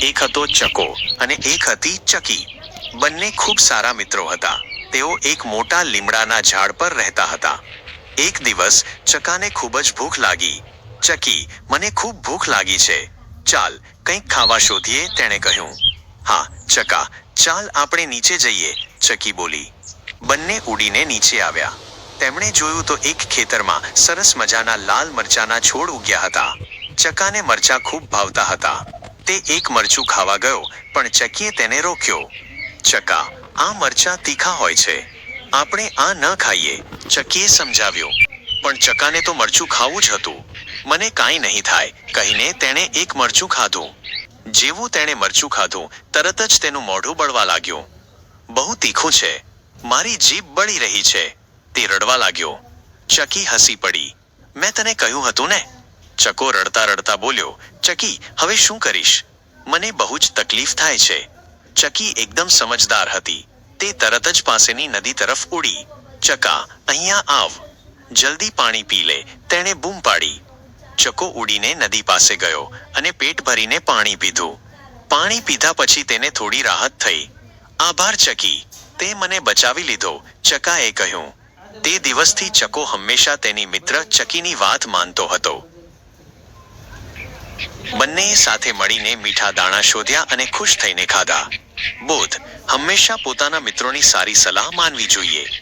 એક હતો ચકો અને એક હતી ચકી. બંને ખૂબ સારા મિત્રો હતા. તેઓ એક મોટા લીમડાના ઝાડ પર રહેતા હતા. એક દિવસ ચકાને ખૂબ જ ભૂખ લાગી. ચકી, મને ખૂબ ભૂખ લાગી છે. ચાલ કંઈક ખાવા શોધીએ, તેણે કહ્યું. હા ચકા, ચાલ આપણે નીચે જઈએ, ચકી બોલી. બંને ઉડીને નીચે આવ્યા. તેમણે જોયું તો એક ખેતરમાં સરસ મજાના લાલ મરચાના છોડ ઉગ્યા હતા. ચકાને મરચાં ખૂબ ભાવતા હતા. તે એક મરચું ખાવા ગયો, પણ ચકીએ તેને રોક્યો. ચકા, આ મરચાં તીખા હોય છે. આપણે આ ન ખાઈએ, ચકીએ સમજાવ્યું. પણ ચકાને તો મરચું ખાવું જ હતું. મને કાંઈ નહીં થાય, કહીને તેણે એક મરચું ખાધું. જેવું તેણે મરચું ખાધું, તરત જ તેનું મોઢું બળવા લાગ્યું. બહુ તીખું છે, મારી જીભ બળી રહી છે, તે રડવા લાગ્યો. ચકી હસી પડી. મેં તને કહ્યું હતું ને. ચકો રડતા રડતા બોલ્યો. ચકી, હવે શું કરીશ? મને બહુ જ તકલીફ થાય છે. ચકી એકદમ સમજદાર હતી. તે તરત જ પાસેની નદી તરફ ઉડી. ચકા, અહીંયા આવ, જલ્દી પાણી પી લે, તેણે બૂમ પાડી. ચકો ઉડીને નદી પાસે ગયો અને પેટ ભરીને પાણી પીધું. પાણી પીધા પછી તેને થોડી રાહત થઈ. આભાર ચકી, તે મને બચાવી લીધો, ચકાએ કહ્યું. તે દિવસથી ચકો હંમેશા તેની મિત્ર ચકીની વાત માનતો હતો. બંનેએ સાથે મળીને મીઠા દાણા શોધ્યા અને ખુશ થઈને ખાધા. બોધ: હંમેશા પોતાના મિત્રોની સારી સલાહ માનવી જોઈએ.